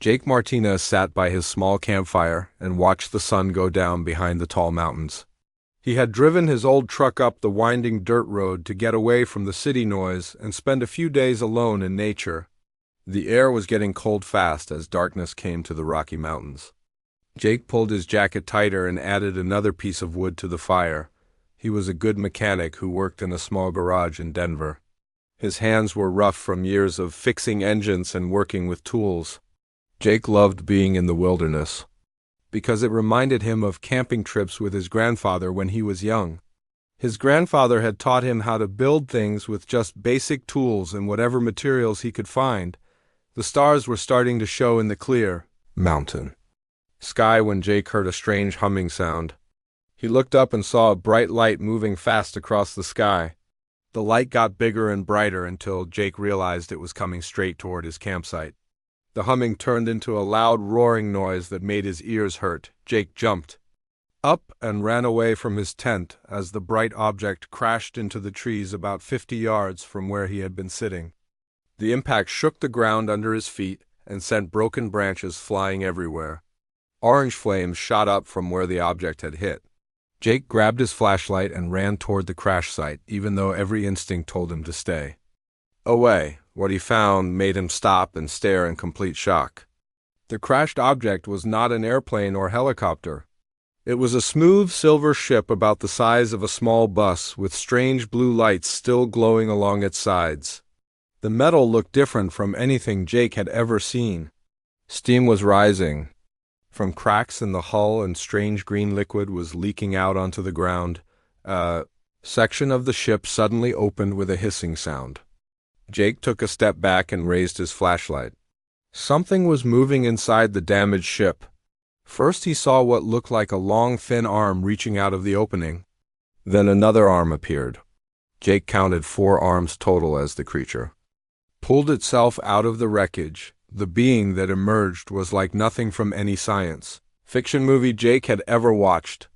Jake Martinez sat by his small campfire and watched the sun go down behind the tall mountains. He had driven his old truck up the winding dirt road to get away from the city noise and spend a few days alone in nature. The air was getting cold fast as darkness came to the Rocky Mountains. Jake pulled his jacket tighter and added another piece of wood to the fire. He was a good mechanic who worked in a small garage in Denver. His hands were rough from years of fixing engines and working with tools. Jake loved being in the wilderness because it reminded him of camping trips with his grandfather when he was young. His grandfather had taught him how to build things with just basic tools and whatever materials he could find. The stars were starting to show in the clear mountain sky when Jake heard a strange humming sound. He looked up and saw a bright light moving fast across the sky. The light got bigger and brighter until Jake realized it was coming straight toward his campsite. The humming turned into a loud roaring noise that made his ears hurt. Jake jumped up and ran away from his tent as the bright object crashed into the trees about 50 yards from where he had been sitting. The impact shook the ground under his feet and sent broken branches flying everywhere. Orange flames shot up from where the object had hit. Jake grabbed his flashlight and ran toward the crash site, even though every instinct told him to stay away. What he found made him stop and stare in complete shock. The crashed object was not an airplane or helicopter. It was a smooth silver ship about the size of a small bus with strange blue lights still glowing along its sides. The metal looked different from anything Jake had ever seen. Steam was rising from cracks in the hull and strange green liquid was leaking out onto the ground. A section of the ship suddenly opened with a hissing sound. Jake took a step back and raised his flashlight. Something was moving inside the damaged ship. First he saw what looked like a long, thin arm reaching out of the opening. Then another arm appeared. Jake counted 4 arms total as the creature pulled itself out of the wreckage. The being that emerged was like nothing from any science fiction movie Jake had ever watched.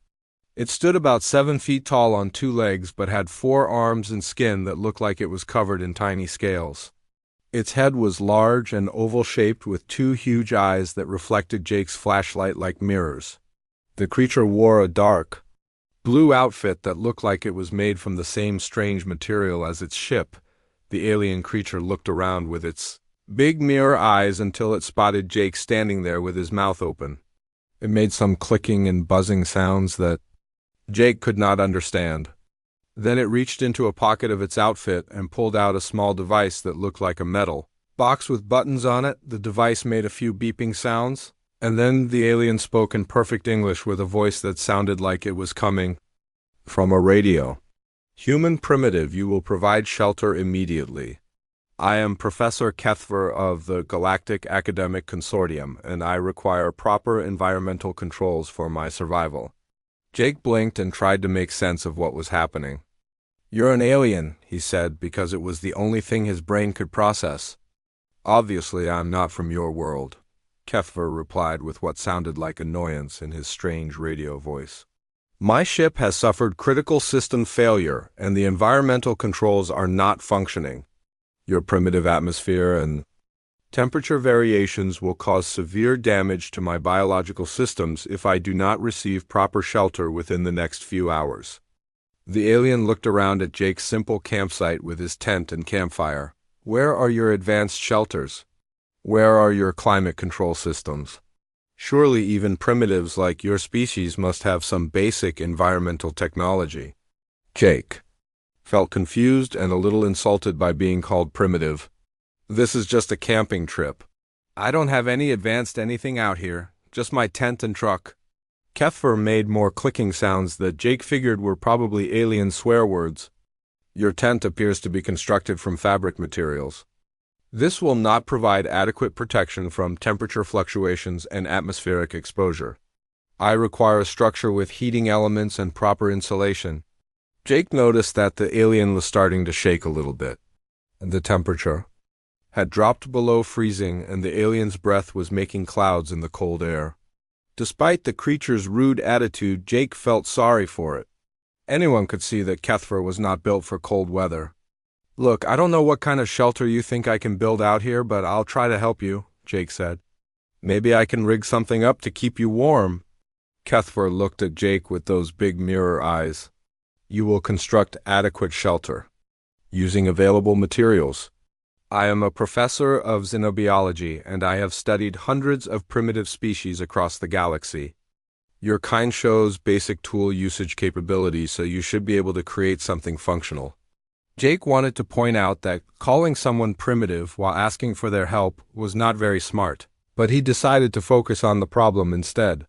It stood about 7 feet tall on 2 legs but had 4 arms and skin that looked like it was covered in tiny scales. Its head was large and oval-shaped with 2 huge eyes that reflected Jake's flashlight like mirrors. The creature wore a dark blue outfit that looked like it was made from the same strange material as its ship. The alien creature looked around with its big mirror eyes until it spotted Jake standing there with his mouth open. It made some clicking and buzzing sounds that Jake could not understand. Then it reached into a pocket of its outfit and pulled out a small device that looked like a metal box with buttons on it. The device made a few beeping sounds, and then the alien spoke in perfect English with a voice that sounded like it was coming from a radio. "Human primitive, you will provide shelter immediately. I am Professor Kethver of the Galactic Academic Consortium, and I require proper environmental controls for my survival." Jake blinked and tried to make sense of what was happening. "You're an alien," he said, because it was the only thing his brain could process. "Obviously, I'm not from your world," Kethver replied with what sounded like annoyance in his strange radio voice. "My ship has suffered critical system failure, and the environmental controls are not functioning. Your primitive atmosphere and temperature variations will cause severe damage to my biological systems if I do not receive proper shelter within the next few hours." The alien looked around at Jake's simple campsite with his tent and campfire. "Where are your advanced shelters? Where are your climate control systems? Surely even primitives like your species must have some basic environmental technology." Jake felt confused and a little insulted by being called primitive. "This is just a camping trip. I don't have any advanced anything out here, just my tent and truck." Kethver made more clicking sounds that Jake figured were probably alien swear words. "Your tent appears to be constructed from fabric materials. This will not provide adequate protection from temperature fluctuations and atmospheric exposure. I require a structure with heating elements and proper insulation." Jake noticed that the alien was starting to shake a little bit, and the temperature had dropped below freezing, and the alien's breath was making clouds in the cold air. Despite the creature's rude attitude, Jake felt sorry for it. Anyone could see that Kethver was not built for cold weather. "Look, I don't know what kind of shelter you think I can build out here, but I'll try to help you," Jake said. Maybe I can rig something up to keep you warm. Kethfer looked at Jake with those big mirror eyes. You will construct adequate shelter, using available materials. I am a professor of xenobiology, and I have studied hundreds of primitive species across the galaxy. Your kind shows basic tool usage capability, so you should be able to create something functional. Jake wanted to point out that calling someone primitive while asking for their help was not very smart, but he decided to focus on the problem instead.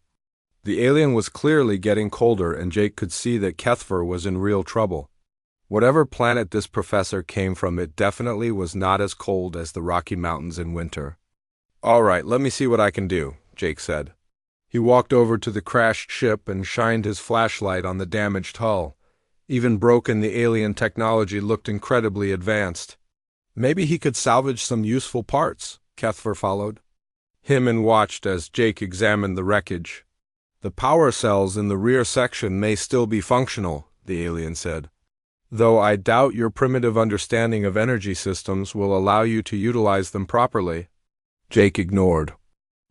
The alien was clearly getting colder, and Jake could see that Kethfer was in real trouble. Whatever planet this professor came from, it definitely was not as cold as the Rocky Mountains in winter. All right, let me see what I can do, Jake said. He walked over to the crashed ship and shined his flashlight on the damaged hull. Even broken, the alien technology looked incredibly advanced. Maybe he could salvage some useful parts, Kethfer followed him and watched as Jake examined the wreckage. The power cells in the rear section may still be functional, the alien said, though I doubt your primitive understanding of energy systems will allow you to utilize them properly. Jake ignored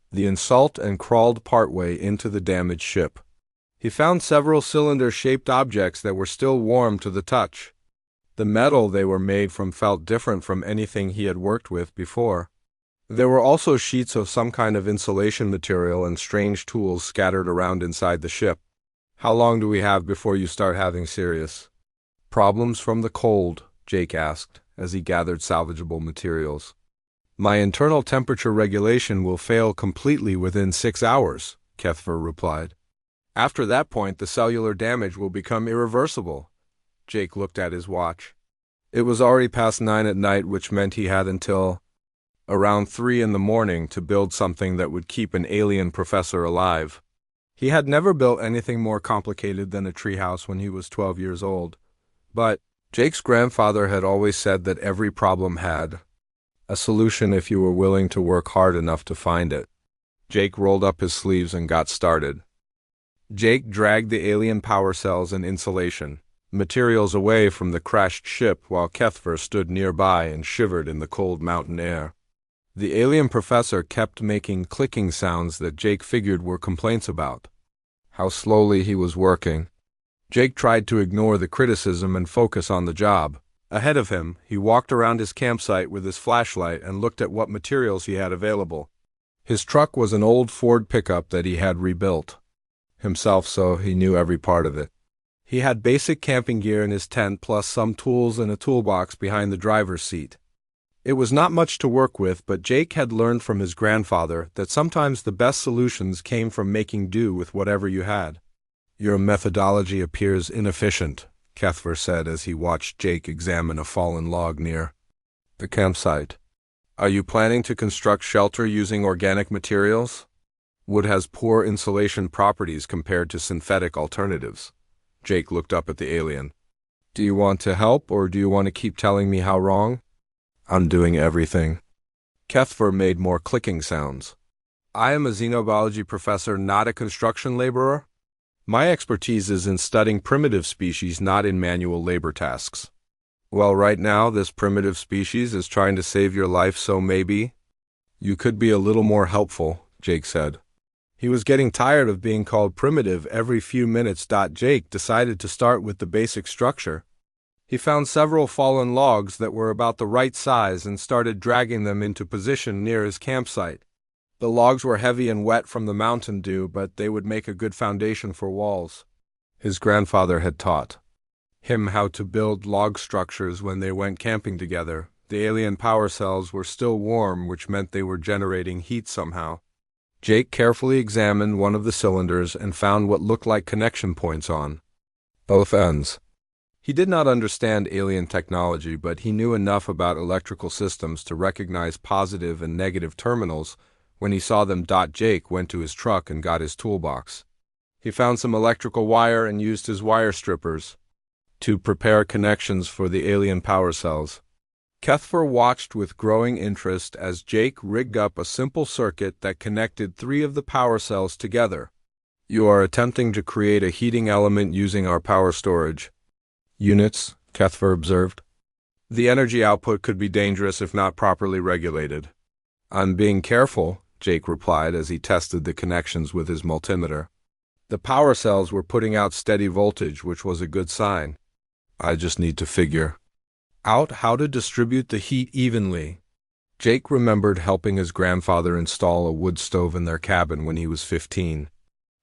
the insult and crawled partway into the damaged ship. He found several cylinder-shaped objects that were still warm to the touch. The metal they were made from felt different from anything he had worked with before. There were also sheets of some kind of insulation material and strange tools scattered around inside the ship. How long do we have before you start having serious problems from the cold? Jake asked, as he gathered salvageable materials. My internal temperature regulation will fail completely within 6 hours, Kethfer replied. After that point, the cellular damage will become irreversible. Jake looked at his watch. It was already past 9 at night, which meant he had until around 3 in the morning to build something that would keep an alien professor alive. He had never built anything more complicated than a treehouse when he was 12 years old. But Jake's grandfather had always said that every problem had a solution if you were willing to work hard enough to find it. Jake rolled up his sleeves and got started. Jake dragged the alien power cells and insulation materials away from the crashed ship while Kethfer stood nearby and shivered in the cold mountain air. The alien professor kept making clicking sounds that Jake figured were complaints about how slowly he was working. Jake tried to ignore the criticism and focus on the job. Ahead of him, he walked around his campsite with his flashlight and looked at what materials he had available. His truck was an old Ford pickup that he had rebuilt himself, so he knew every part of it. He had basic camping gear in his tent, plus some tools and a toolbox behind the driver's seat. It was not much to work with, but Jake had learned from his grandfather that sometimes the best solutions came from making do with whatever you had. Your methodology appears inefficient, Kethfer said as he watched Jake examine a fallen log near the campsite. Are you planning to construct shelter using organic materials? Wood has poor insulation properties compared to synthetic alternatives. Jake looked up at the alien. Do you want to help, or do you want to keep telling me how wrong? I'm doing everything. Kethfer made more clicking sounds. I am a xenobiology professor, not a construction laborer. My expertise is in studying primitive species, not in manual labor tasks. Well, right now, this primitive species is trying to save your life, so maybe you could be a little more helpful, Jake said. He was getting tired of being called primitive every few minutes. Jake decided to start with the basic structure. He found several fallen logs that were about the right size and started dragging them into position near his campsite. The logs were heavy and wet from the mountain dew, but they would make a good foundation for walls. His grandfather had taught him how to build log structures when they went camping together. The alien power cells were still warm, which meant they were generating heat somehow. Jake carefully examined one of the cylinders and found what looked like connection points on both ends. He did not understand alien technology, but he knew enough about electrical systems to recognize positive and negative terminals when he saw them. Jake went to his truck and got his toolbox. He found some electrical wire and used his wire strippers to prepare connections for the alien power cells. Kethfer watched with growing interest as Jake rigged up a simple circuit that connected 3 of the power cells together. You are attempting to create a heating element using our power storage units, Kethfer observed. The energy output could be dangerous if not properly regulated. I'm being careful, Jake replied as he tested the connections with his multimeter. The power cells were putting out steady voltage, which was a good sign. I just need to figure out how to distribute the heat evenly. Jake remembered helping his grandfather install a wood stove in their cabin when he was 15.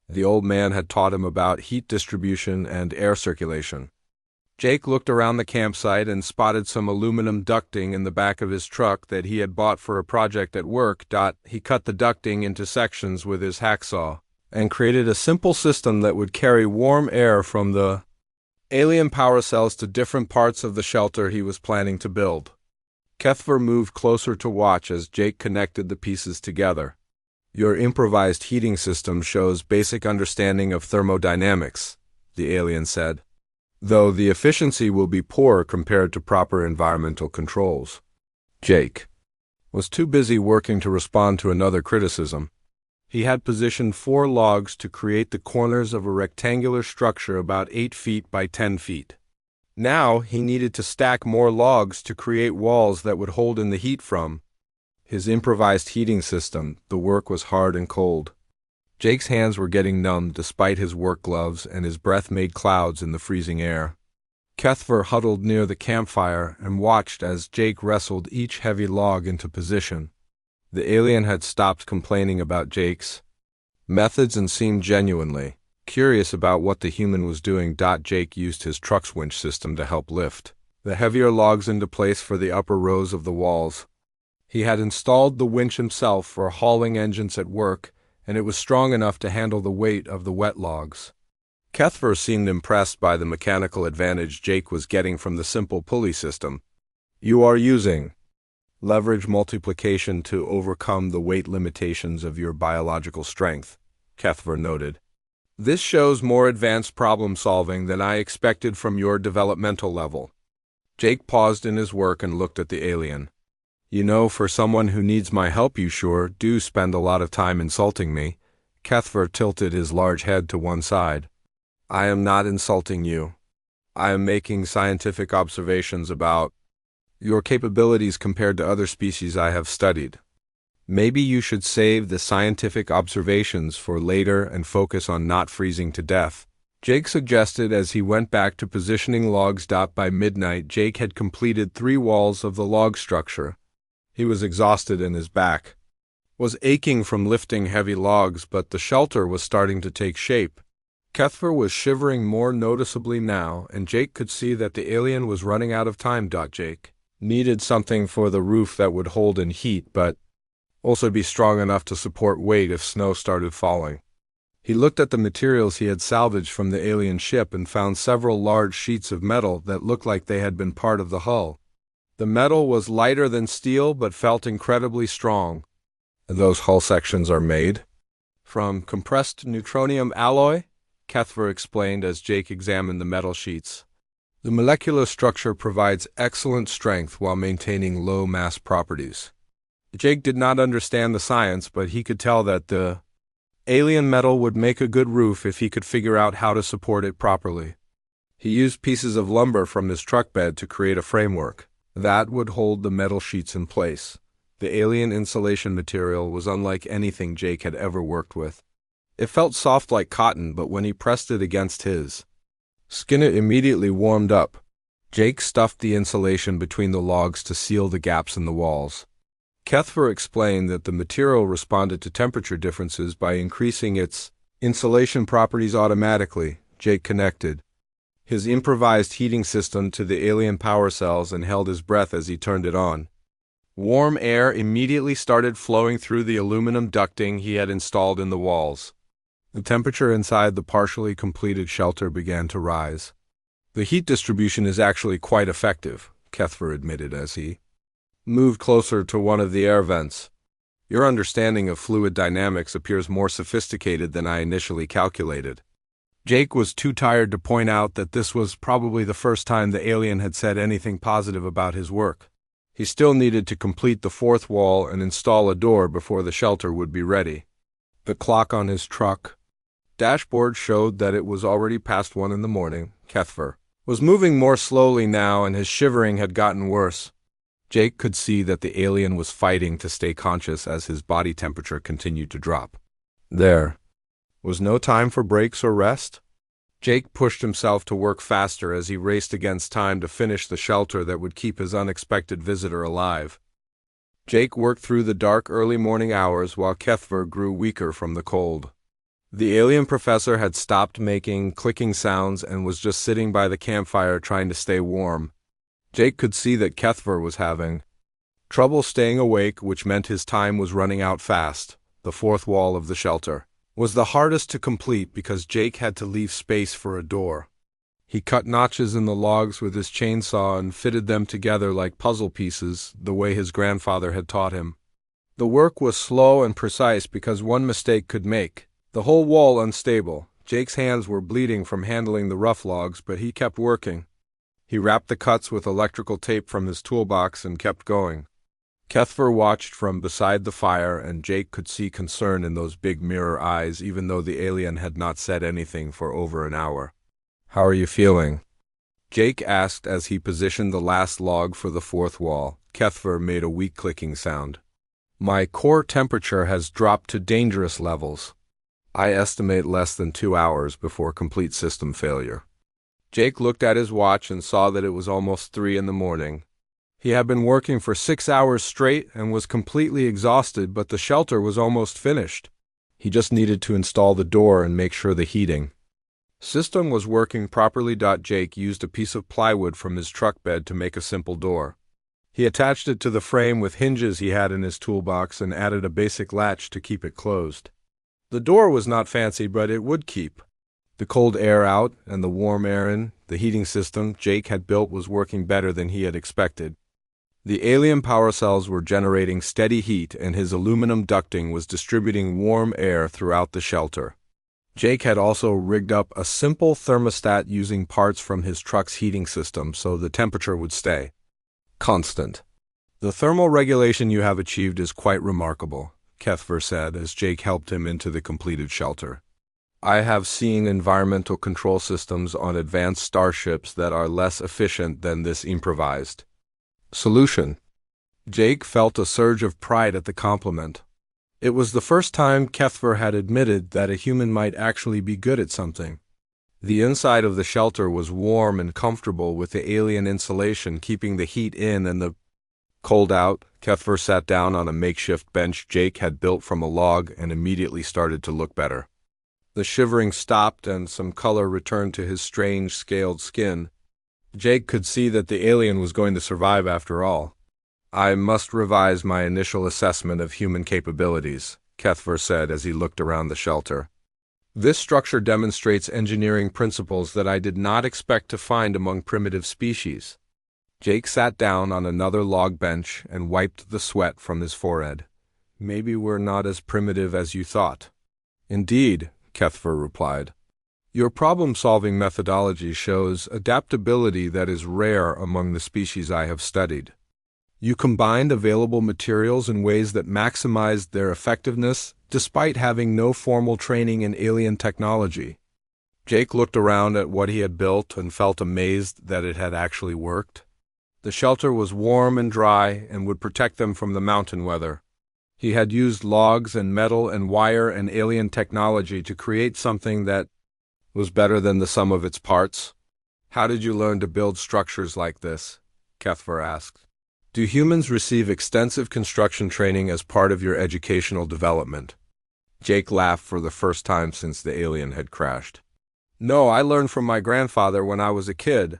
The old man had taught him about heat distribution and air circulation. Jake looked around the campsite and spotted some aluminum ducting in the back of his truck that he had bought for a project at work. He cut the ducting into sections with his hacksaw and created a simple system that would carry warm air from the alien power cells to different parts of the shelter he was planning to build. Kethver moved closer to watch as Jake connected the pieces together. Your improvised heating system shows basic understanding of thermodynamics, the alien said, though the efficiency will be poor compared to proper environmental controls. Jake was too busy working to respond to another criticism. He had positioned 4 logs to create the corners of a rectangular structure about 8 feet by 10 feet. Now he needed to stack more logs to create walls that would hold in the heat from his improvised heating system. The work was hard and cold. Jake's hands were getting numb despite his work gloves, and his breath made clouds in the freezing air. Kethver huddled near the campfire and watched as Jake wrestled each heavy log into position. The alien had stopped complaining about Jake's methods and seemed genuinely curious about what the human was doing. Jake used his truck's winch system to help lift the heavier logs into place for the upper rows of the walls. He had installed the winch himself for hauling engines at work, and it was strong enough to handle the weight of the wet logs. Kethver seemed impressed by the mechanical advantage Jake was getting from the simple pulley system. You are using leverage multiplication to overcome the weight limitations of your biological strength, Kethver noted. This shows more advanced problem solving than I expected from your developmental level. Jake paused in his work and looked at the alien. You know, for someone who needs my help, you sure do spend a lot of time insulting me. Kethver tilted his large head to one side. I am not insulting you. I am making scientific observations about your capabilities compared to other species I have studied. Maybe you should save the scientific observations for later and focus on not freezing to death, Jake suggested as he went back to positioning logs. By midnight, Jake had completed 3 walls of the log structure. He was exhausted and his back was aching from lifting heavy logs, but the shelter was starting to take shape. Kethver was shivering more noticeably now, and Jake could see that the alien was running out of time. Jake needed something for the roof that would hold in heat, but also be strong enough to support weight if snow started falling. He looked at the materials he had salvaged from the alien ship and found several large sheets of metal that looked like they had been part of the hull. The metal was lighter than steel but felt incredibly strong. Those hull sections are made from compressed neutronium alloy, Kethver explained as Jake examined the metal sheets. The molecular structure provides excellent strength while maintaining low mass properties. Jake did not understand the science, but he could tell that the alien metal would make a good roof if he could figure out how to support it properly. He used pieces of lumber from his truck bed to create a framework that would hold the metal sheets in place. The alien insulation material was unlike anything Jake had ever worked with. It felt soft like cotton, but when he pressed it against his skin, it immediately warmed up. Jake stuffed the insulation between the logs to seal the gaps in the walls. Kethver explained that the material responded to temperature differences by increasing its insulation properties automatically. Jake connected his improvised heating system to the alien power cells and held his breath as he turned it on. Warm air immediately started flowing through the aluminum ducting he had installed in the walls. The temperature inside the partially completed shelter began to rise. The heat distribution is actually quite effective, Kethver admitted as he moved closer to one of the air vents. Your understanding of fluid dynamics appears more sophisticated than I initially calculated. Jake was too tired to point out that this was probably the first time the alien had said anything positive about his work. He still needed to complete the 4th wall and install a door before the shelter would be ready. The clock on his truck dashboard showed that it was already past 1 in the morning. Kethver was moving more slowly now, and his shivering had gotten worse. Jake could see that the alien was fighting to stay conscious as his body temperature continued to drop. There was no time for breaks or rest. Jake pushed himself to work faster as he raced against time to finish the shelter that would keep his unexpected visitor alive. Jake worked through the dark early morning hours while Kethver grew weaker from the cold. The alien professor had stopped making clicking sounds and was just sitting by the campfire trying to stay warm. Jake could see that Kethver was having trouble staying awake, which meant his time was running out fast. The fourth wall of the shelter was the hardest to complete because Jake had to leave space for a door. He cut notches in the logs with his chainsaw and fitted them together like puzzle pieces, the way his grandfather had taught him. The work was slow and precise because one mistake could make the whole wall unstable. Jake's hands were bleeding from handling the rough logs, but he kept working. He wrapped the cuts with electrical tape from his toolbox and kept going. Kethver watched from beside the fire, and Jake could see concern in those big mirror eyes, even though the alien had not said anything for over an hour. "How are you feeling?" Jake asked as he positioned the last log for the fourth wall. Kethver made a weak clicking sound. "My core temperature has dropped to dangerous levels. I estimate less than 2 hours before complete system failure." Jake looked at his watch and saw that it was almost 3 in the morning. He had been working for 6 hours straight and was completely exhausted, but the shelter was almost finished. He just needed to install the door and make sure the heating system was working properly. Jake used a piece of plywood from his truck bed to make a simple door. He attached it to the frame with hinges he had in his toolbox and added a basic latch to keep it closed. The door was not fancy, but it would keep the cold air out and the warm air in. The heating system Jake had built was working better than he had expected. The alien power cells were generating steady heat, and his aluminum ducting was distributing warm air throughout the shelter. Jake had also rigged up a simple thermostat using parts from his truck's heating system so the temperature would stay constant. "The thermal regulation you have achieved is quite remarkable," Kethver said as Jake helped him into the completed shelter. "I have seen environmental control systems on advanced starships that are less efficient than this improvised solution." Jake felt a surge of pride at the compliment. It was the first time Kethver had admitted that a human might actually be good at something. The inside of the shelter was warm and comfortable, with the alien insulation keeping the heat in and the cold out. Kethver sat down on a makeshift bench Jake had built from a log and immediately started to look better. The shivering stopped and some color returned to his strange, scaled skin. Jake could see that the alien was going to survive after all. "I must revise my initial assessment of human capabilities," Kethver said as he looked around the shelter. "This structure demonstrates engineering principles that I did not expect to find among primitive species." Jake sat down on another log bench and wiped the sweat from his forehead. "Maybe we're not as primitive as you thought." "Indeed," Kethver replied. "Your problem-solving methodology shows adaptability that is rare among the species I have studied. You combined available materials in ways that maximized their effectiveness despite having no formal training in alien technology." Jake looked around at what he had built and felt amazed that it had actually worked. The shelter was warm and dry and would protect them from the mountain weather. He had used logs and metal and wire and alien technology to create something that was better than the sum of its parts. "How did you learn to build structures like this?" Kethver asked. "Do humans receive extensive construction training as part of your educational development?" Jake laughed for the first time since the alien had crashed. "No, I learned from my grandfather when I was a kid.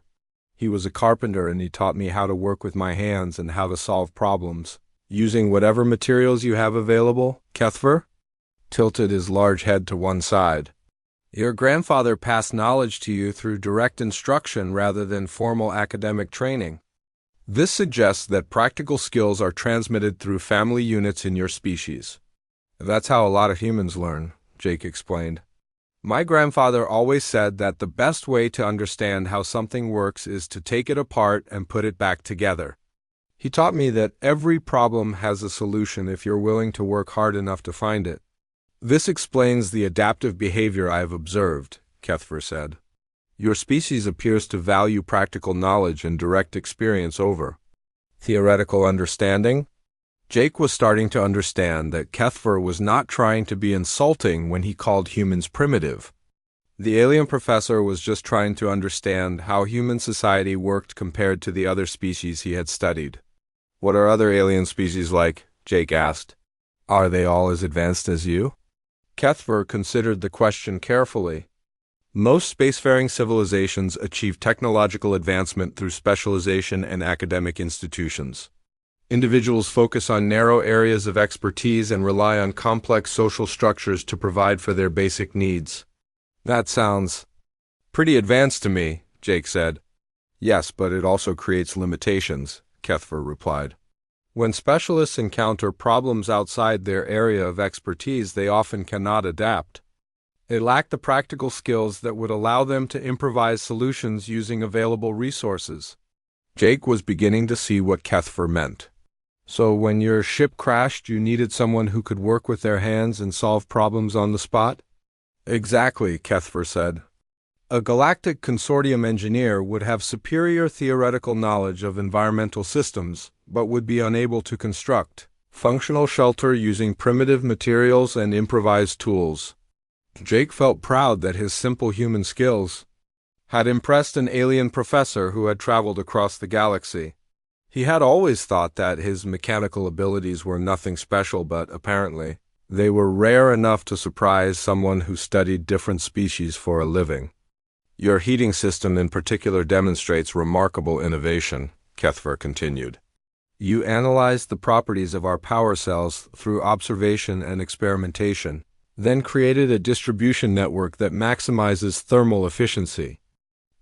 He was a carpenter and he taught me how to work with my hands and how to solve problems using whatever materials you have available." Kethver tilted his large head to one side. "Your grandfather passed knowledge to you through direct instruction rather than formal academic training. This suggests that practical skills are transmitted through family units in your species." "That's how a lot of humans learn," Jake explained. "My grandfather always said that the best way to understand how something works is to take it apart and put it back together. He taught me that every problem has a solution if you're willing to work hard enough to find it. This explains the adaptive behavior I have observed," Kethver said. "Your species appears to value practical knowledge and direct experience over Theoretical understanding? Jake was starting to understand that Kethver was not trying to be insulting when he called humans primitive. The alien professor was just trying to understand how human society worked compared to the other species he had studied. What are other alien species like? Jake asked. Are they all as advanced as you? Kethver considered the question carefully. Most spacefaring civilizations achieve technological advancement through specialization and academic institutions. Individuals focus on narrow areas of expertise and rely on complex social structures to provide for their basic needs. That sounds pretty advanced to me, Jake said. Yes, but it also creates limitations, Kethver replied. When specialists encounter problems outside their area of expertise, they often cannot adapt. They lack the practical skills that would allow them to improvise solutions using available resources. Jake was beginning to see what Kethver meant. So when your ship crashed, you needed someone who could work with their hands and solve problems on the spot? Exactly, Kethver said. A galactic consortium engineer would have superior theoretical knowledge of environmental systems, but would be unable to construct functional shelter using primitive materials and improvised tools. Jake felt proud that his simple human skills had impressed an alien professor who had traveled across the galaxy. He had always thought that his mechanical abilities were nothing special, but apparently they were rare enough to surprise someone who studied different species for a living. Your heating system in particular demonstrates remarkable innovation, Kethver continued. You analyzed the properties of our power cells through observation and experimentation, then created a distribution network that maximizes thermal efficiency.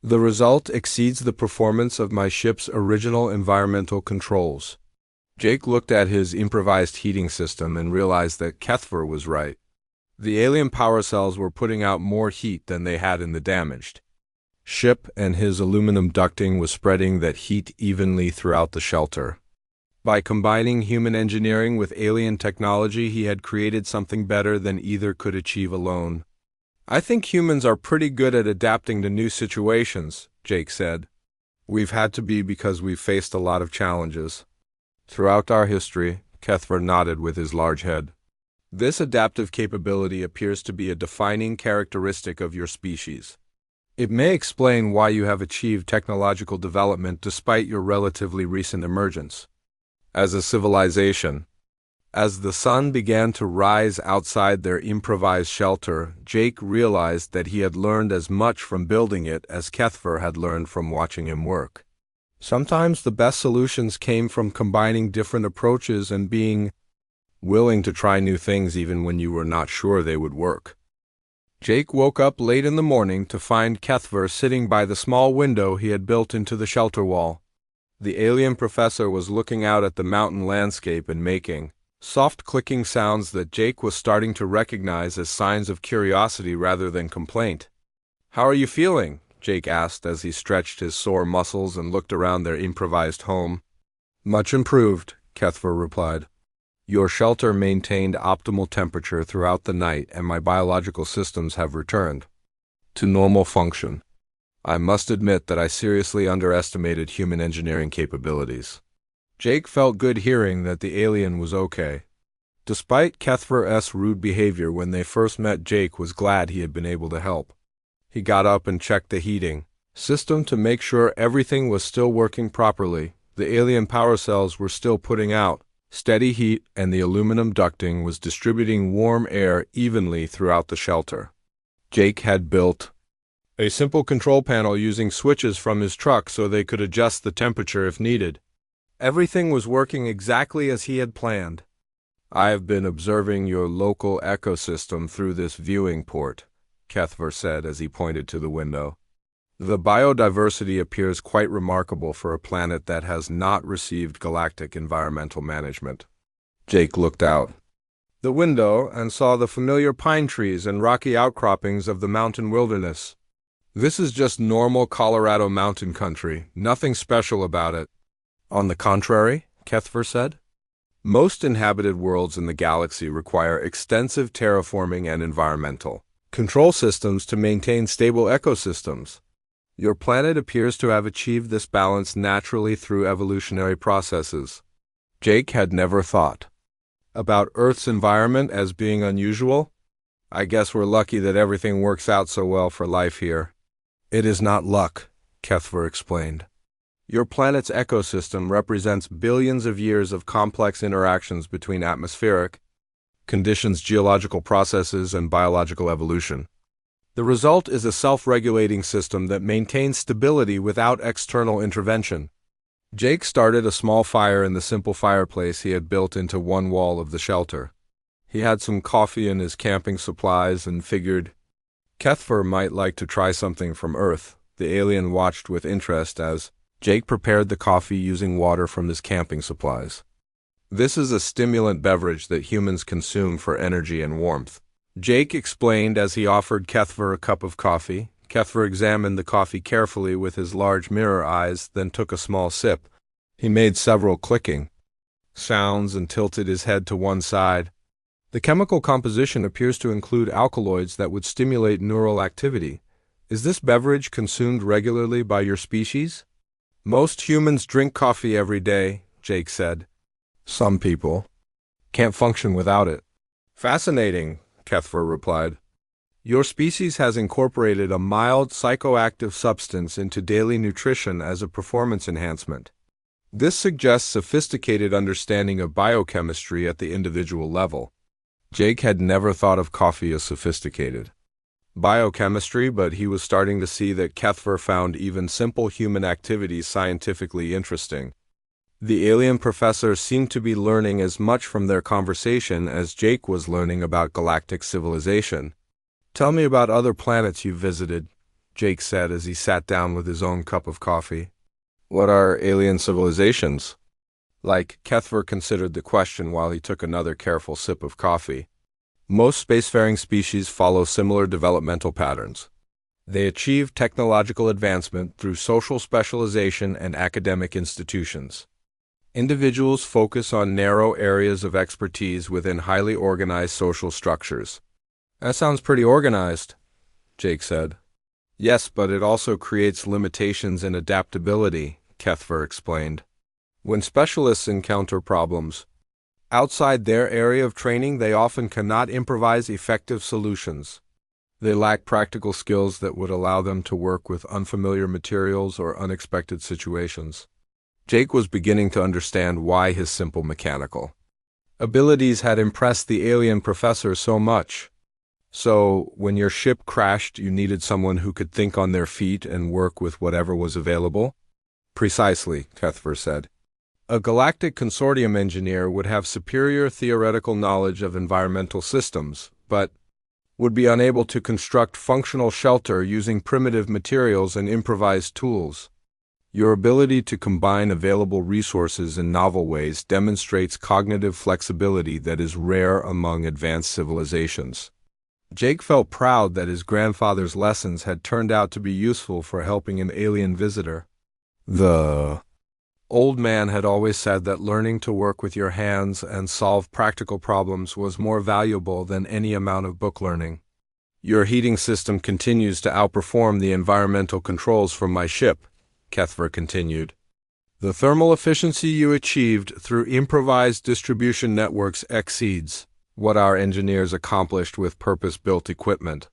The result exceeds the performance of my ship's original environmental controls. Jake looked at his improvised heating system and realized that Kethver was right. The alien power cells were putting out more heat than they had in the damaged ship, and his aluminum ducting was spreading that heat evenly throughout the shelter. By combining human engineering with alien technology, he had created something better than either could achieve alone. I think humans are pretty good at adapting to new situations, Jake said. We've had to be because we've faced a lot of challenges. Throughout our history, Kethver nodded with his large head. This adaptive capability appears to be a defining characteristic of your species. It may explain why you have achieved technological development despite your relatively recent emergence as a civilization. As the sun began to rise outside their improvised shelter, Jake realized that he had learned as much from building it as Kethver had learned from watching him work. Sometimes the best solutions came from combining different approaches and being willing to try new things even when you were not sure they would work. Jake woke up late in the morning to find Kethver sitting by the small window he had built into the shelter wall. The alien professor was looking out at the mountain landscape and making soft clicking sounds that Jake was starting to recognize as signs of curiosity rather than complaint. "How are you feeling?" Jake asked as he stretched his sore muscles and looked around their improvised home. "Much improved," Kethver replied. "Your shelter maintained optimal temperature throughout the night, and my biological systems have returned to normal function. I must admit that I seriously underestimated human engineering capabilities." Jake felt good hearing that the alien was okay. Despite Kethver's rude behavior when they first met, Jake was glad he had been able to help. He got up and checked the heating system to make sure everything was still working properly. The alien power cells were still putting out steady heat, and the aluminum ducting was distributing warm air evenly throughout the shelter. Jake had built a simple control panel using switches from his truck so they could adjust the temperature if needed. Everything was working exactly as he had planned. "I have been observing your local ecosystem through this viewing port," Kethver said as he pointed to the window. "The biodiversity appears quite remarkable for a planet that has not received galactic environmental management." Jake looked out the window and saw the familiar pine trees and rocky outcroppings of the mountain wilderness. "This is just normal Colorado mountain country, nothing special about it." "On the contrary," Kethver said, "most inhabited worlds in the galaxy require extensive terraforming and environmental control systems to maintain stable ecosystems. Your planet appears to have achieved this balance naturally through evolutionary processes. Jake had never thought about Earth's environment as being unusual. I guess we're lucky that everything works out so well for life here. It is not luck, Kethver explained. Your planet's ecosystem represents billions of years of complex interactions between atmospheric conditions, geological processes, and biological evolution. The result is a self-regulating system that maintains stability without external intervention. Jake started a small fire in the simple fireplace he had built into one wall of the shelter. He had some coffee and his camping supplies and figured Kethver might like to try something from Earth. The alien watched with interest as Jake prepared the coffee using water from his camping supplies. This is a stimulant beverage that humans consume for energy and warmth, Jake explained as he offered Kethver a cup of coffee. Kethver examined the coffee carefully with his large mirror eyes, then took a small sip. He made several clicking sounds and tilted his head to one side. The chemical composition appears to include alkaloids that would stimulate neural activity. Is this beverage consumed regularly by your species? Most humans drink coffee every day, Jake said. Some people can't function without it. Fascinating, Kethver replied. Your species has incorporated a mild psychoactive substance into daily nutrition as a performance enhancement. This suggests sophisticated understanding of biochemistry at the individual level. Jake had never thought of coffee as sophisticated biochemistry, but he was starting to see that Kethver found even simple human activities scientifically interesting. The alien professor seemed to be learning as much from their conversation as Jake was learning about galactic civilization. Tell me about other planets you've visited, Jake said as he sat down with his own cup of coffee. What are alien civilizations? Kethver considered the question while he took another careful sip of coffee. Most spacefaring species follow similar developmental patterns. They achieve technological advancement through social specialization and academic institutions. Individuals focus on narrow areas of expertise within highly organized social structures. That sounds pretty organized, Jake said. Yes, but it also creates limitations in adaptability, Kethver explained. When specialists encounter problems outside their area of training, they often cannot improvise effective solutions. They lack practical skills that would allow them to work with unfamiliar materials or unexpected situations. Jake was beginning to understand why his simple mechanical abilities had impressed the alien professor so much. So, when your ship crashed, you needed someone who could think on their feet and work with whatever was available? Precisely, Kethver said. A galactic consortium engineer would have superior theoretical knowledge of environmental systems, but would be unable to construct functional shelter using primitive materials and improvised tools. Your ability to combine available resources in novel ways demonstrates cognitive flexibility that is rare among advanced civilizations. Jake felt proud that his grandfather's lessons had turned out to be useful for helping an alien visitor. The old man had always said that learning to work with your hands and solve practical problems was more valuable than any amount of book learning. Your heating system continues to outperform the environmental controls from my ship, Kethver continued. The thermal efficiency you achieved through improvised distribution networks exceeds what our engineers accomplished with purpose-built equipment.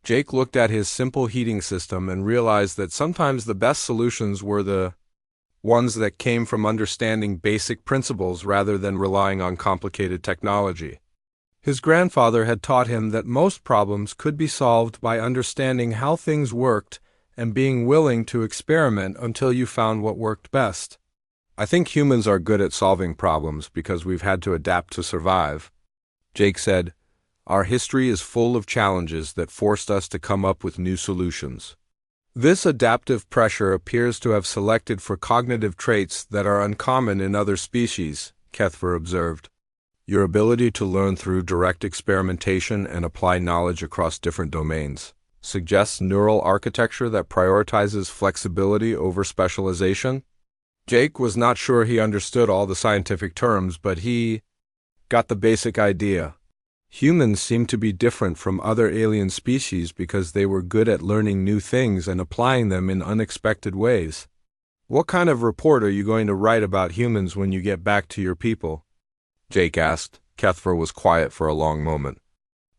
Jake looked at his simple heating system and realized that sometimes the best solutions were the ones that came from understanding basic principles rather than relying on complicated technology. His grandfather had taught him that most problems could be solved by understanding how things worked and being willing to experiment until you found what worked best. I think humans are good at solving problems because we've had to adapt to survive, Jake said. Our history is full of challenges that forced us to come up with new solutions. This adaptive pressure appears to have selected for cognitive traits that are uncommon in other species, Kethver observed. Your ability to learn through direct experimentation and apply knowledge across different domains suggests neural architecture that prioritizes flexibility over specialization. Jake was not sure he understood all the scientific terms, but he got the basic idea. Humans seem to be different from other alien species because they were good at learning new things and applying them in unexpected ways. What kind of report are you going to write about humans when you get back to your people? Jake asked. Kethver was quiet for a long moment.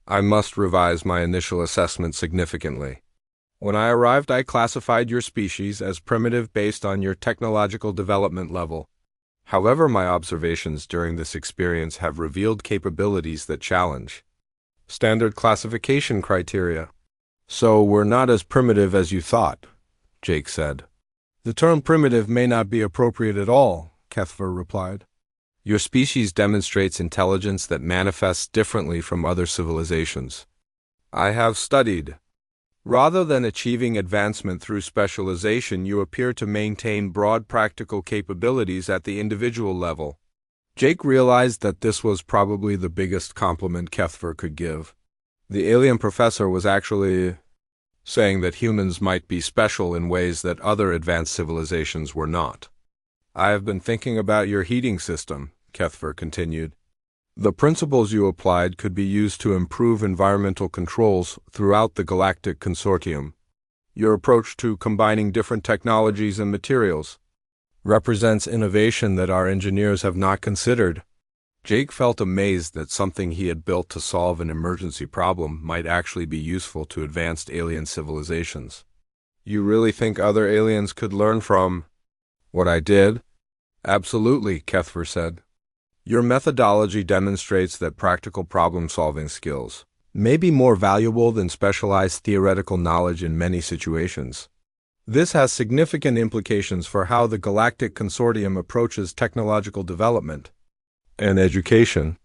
I must revise my initial assessment significantly. When I arrived, I classified your species as primitive based on your technological development level. However, my observations during this experience have revealed capabilities that challenge standard classification criteria. So we're not as primitive as you thought, Jake said. The term primitive may not be appropriate at all, Kethver replied. Your species demonstrates intelligence that manifests differently from other civilizations. I have studied. Rather than achieving advancement through specialization, you appear to maintain broad practical capabilities at the individual level. Jake realized that this was probably the biggest compliment Kethver could give. The alien professor was actually saying that humans might be special in ways that other advanced civilizations were not. I have been thinking about your heating system, Kethver continued. The principles you applied could be used to improve environmental controls throughout the Galactic Consortium. Your approach to combining different technologies and materials represents innovation that our engineers have not considered. Jake felt amazed that something he had built to solve an emergency problem might actually be useful to advanced alien civilizations. You really think other aliens could learn from what I did? Absolutely, Kethver said. Your methodology demonstrates that practical problem-solving skills may be more valuable than specialized theoretical knowledge in many situations. This has significant implications for how the Galactic Consortium approaches technological development and education.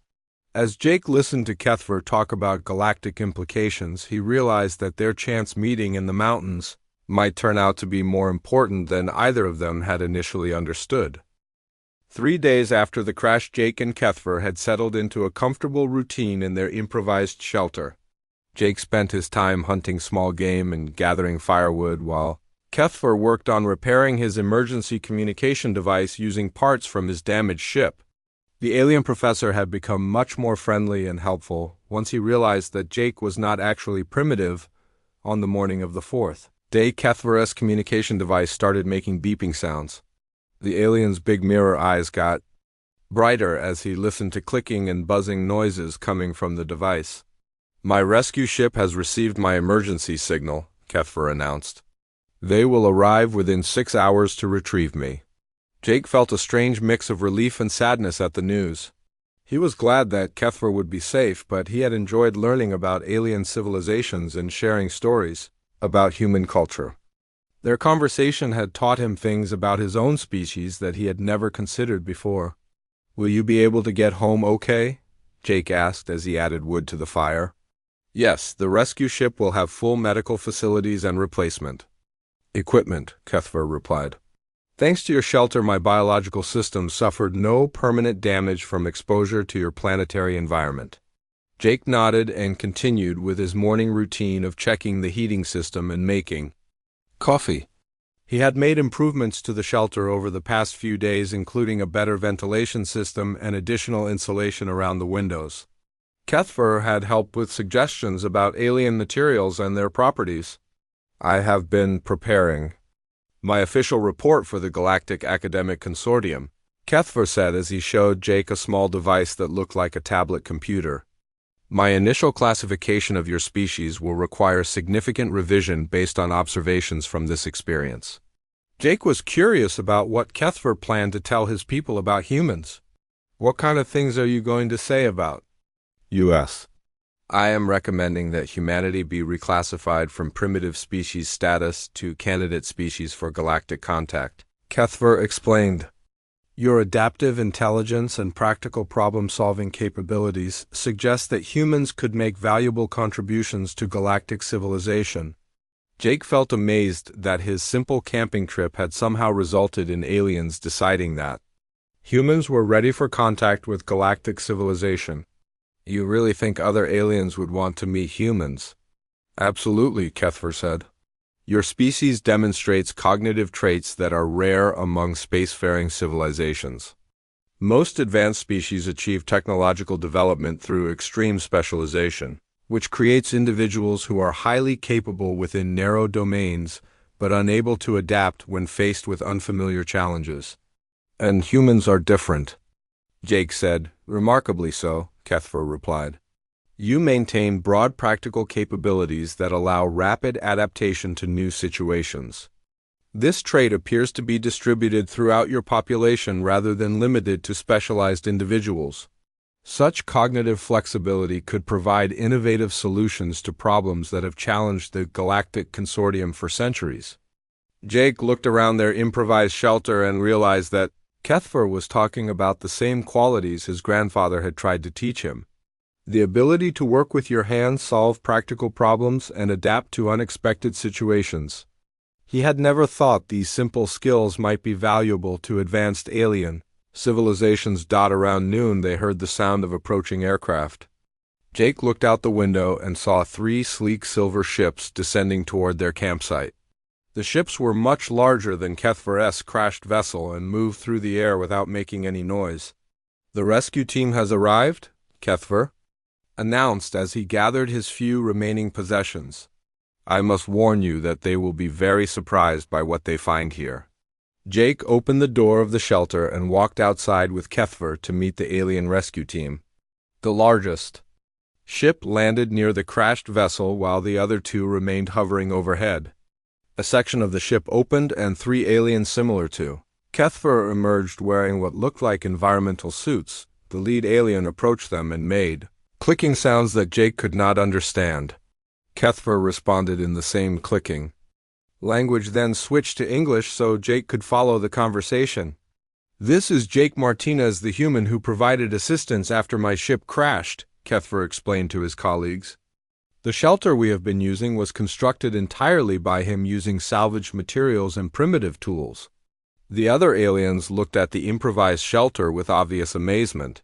As Jake listened to Kethver talk about galactic implications, he realized that their chance meeting in the mountains might turn out to be more important than either of them had initially understood. 3 days after the crash, Jake and Kethver had settled into a comfortable routine in their improvised shelter. Jake spent his time hunting small game and gathering firewood, while Kethver worked on repairing his emergency communication device using parts from his damaged ship. The alien professor had become much more friendly and helpful once he realized that Jake was not actually primitive. On the morning of the 4th day, Kethver's communication device started making beeping sounds. The alien's big mirror eyes got brighter as he listened to clicking and buzzing noises coming from the device. My rescue ship has received my emergency signal, Kethver announced. They will arrive within 6 hours to retrieve me. Jake felt a strange mix of relief and sadness at the news. He was glad that Kethver would be safe, but he had enjoyed learning about alien civilizations and sharing stories about human culture. Their conversation had taught him things about his own species that he had never considered before. Will you be able to get home okay? Jake asked as he added wood to the fire. Yes, the rescue ship will have full medical facilities and replacement equipment, Kethver replied. Thanks to your shelter, my biological system suffered no permanent damage from exposure to your planetary environment. Jake nodded and continued with his morning routine of checking the heating system and making coffee. He had made improvements to the shelter over the past few days, including a better ventilation system and additional insulation around the windows. Kethver had helped with suggestions about alien materials and their properties. I have been preparing my official report for the Galactic Academic Consortium, Kethver said as he showed Jake a small device that looked like a tablet computer. My initial classification of your species will require significant revision based on observations from this experience. Jake was curious about what Kethver planned to tell his people about humans. What kind of things are you going to say about us? I am recommending that humanity be reclassified from primitive species status to candidate species for galactic contact, Kethver explained. Your adaptive intelligence and practical problem-solving capabilities suggest that humans could make valuable contributions to galactic civilization. Jake felt amazed that his simple camping trip had somehow resulted in aliens deciding that humans were ready for contact with galactic civilization. You really think other aliens would want to meet humans? Absolutely, Kethver said. Your species demonstrates cognitive traits that are rare among spacefaring civilizations. Most advanced species achieve technological development through extreme specialization, which creates individuals who are highly capable within narrow domains but unable to adapt when faced with unfamiliar challenges. And humans are different, Jake said. Remarkably so, Kethfer replied. You maintain broad practical capabilities that allow rapid adaptation to new situations. This trait appears to be distributed throughout your population rather than limited to specialized individuals. Such cognitive flexibility could provide innovative solutions to problems that have challenged the Galactic Consortium for centuries. Jake looked around their improvised shelter and realized that Kethfer was talking about the same qualities his grandfather had tried to teach him. The ability to work with your hands, solve practical problems, and adapt to unexpected situations. He had never thought these simple skills might be valuable to advanced alien civilizations. Around noon, they heard the sound of approaching aircraft. Jake looked out the window and saw 3 sleek silver ships descending toward their campsite. The ships were much larger than Kethfer's crashed vessel and moved through the air without making any noise. The rescue team has arrived, Kethfer announced as he gathered his few remaining possessions. I must warn you that they will be very surprised by what they find here. Jake opened the door of the shelter and walked outside with Kethfer to meet the alien rescue team. The largest ship landed near the crashed vessel while the other 2 remained hovering overhead. A section of the ship opened and 3 aliens similar to Kethfer emerged wearing what looked like environmental suits. The lead alien approached them and made clicking sounds that Jake could not understand. Kethfer responded in the same clicking language, then switched to English so Jake could follow the conversation. This is Jake Martinez, the human who provided assistance after my ship crashed, Kethfer explained to his colleagues. The shelter we have been using was constructed entirely by him using salvaged materials and primitive tools. The other aliens looked at the improvised shelter with obvious amazement.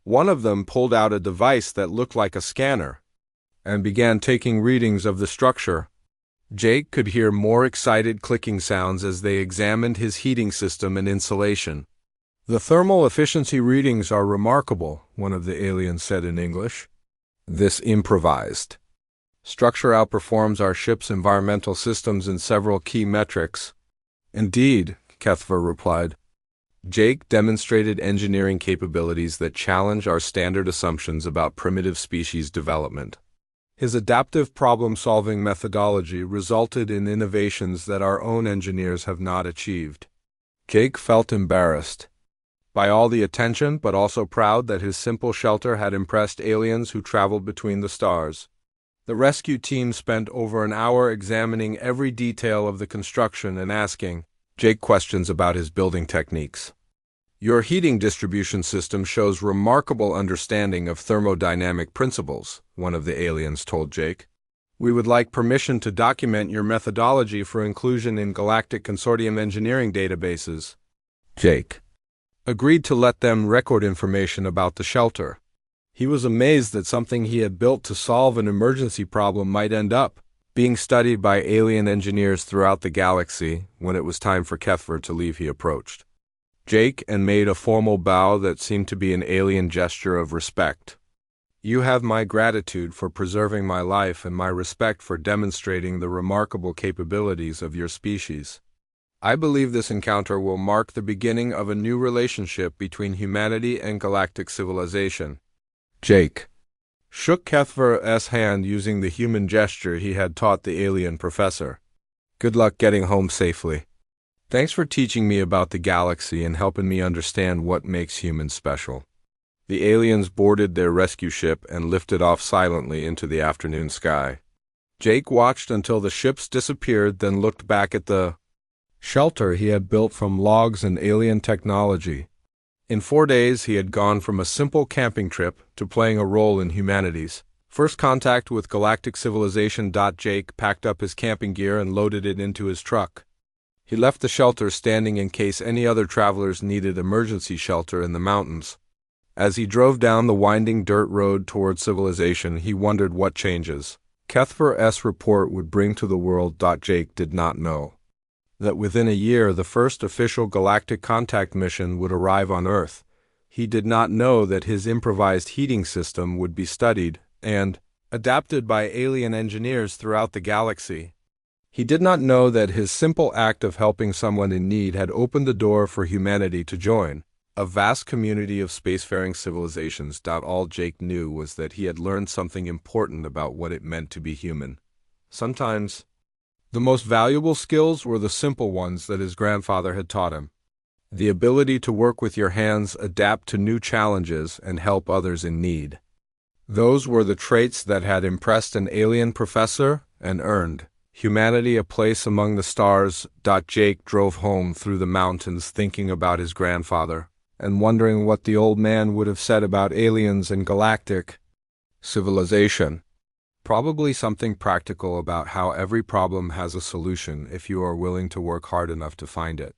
One of them pulled out a device that looked like a scanner and began taking readings of the structure. Jake could hear more excited clicking sounds as they examined his heating system and insulation. The thermal efficiency readings are remarkable, one of the aliens said in English. This improvised structure outperforms our ship's environmental systems in several key metrics. Indeed, Kethfer replied. Jake demonstrated engineering capabilities that challenge our standard assumptions about primitive species development. His adaptive problem-solving methodology resulted in innovations that our own engineers have not achieved. Jake felt embarrassed by all the attention, but also proud that his simple shelter had impressed aliens who traveled between the stars. The rescue team spent over an hour examining every detail of the construction and asking Jake questions about his building techniques. Your heating distribution system shows remarkable understanding of thermodynamic principles, one of the aliens told Jake. We would like permission to document your methodology for inclusion in Galactic Consortium engineering databases. Jake agreed to let them record information about the shelter. He was amazed that something he had built to solve an emergency problem might end up being studied by alien engineers throughout the galaxy. When it was time for Kethfer to leave, he approached Jake and made a formal bow that seemed to be an alien gesture of respect. You have my gratitude for preserving my life and my respect for demonstrating the remarkable capabilities of your species. I believe this encounter will mark the beginning of a new relationship between humanity and galactic civilization. Jake shook Kethfer's hand using the human gesture he had taught the alien professor. Good luck getting home safely. Thanks for teaching me about the galaxy and helping me understand what makes humans special. The aliens boarded their rescue ship and lifted off silently into the afternoon sky. Jake watched until the ships disappeared, then looked back at the shelter he had built from logs and alien technology. In 4 days, he had gone from a simple camping trip to playing a role in humanity's first contact with galactic civilization. Jake packed up his camping gear and loaded it into his truck. He left the shelter standing in case any other travelers needed emergency shelter in the mountains. As he drove down the winding dirt road toward civilization, he wondered what changes Kethfer's report would bring to the world. Jake did not know that within a year the first official galactic contact mission would arrive on Earth, He did not know that his improvised heating system would be studied and adapted by alien engineers throughout the galaxy. He did not know that his simple act of helping someone in need had opened the door for humanity to join a vast community of spacefaring civilizations. All Jake knew was that he had learned something important about what it meant to be human. Sometimes, the most valuable skills were the simple ones that his grandfather had taught him. The ability to work with your hands, adapt to new challenges, and help others in need. Those were the traits that had impressed an alien professor and earned humanity a place among the stars. Jake drove home through the mountains thinking about his grandfather and wondering what the old man would have said about aliens and galactic civilization. Probably something practical about how every problem has a solution if you are willing to work hard enough to find it.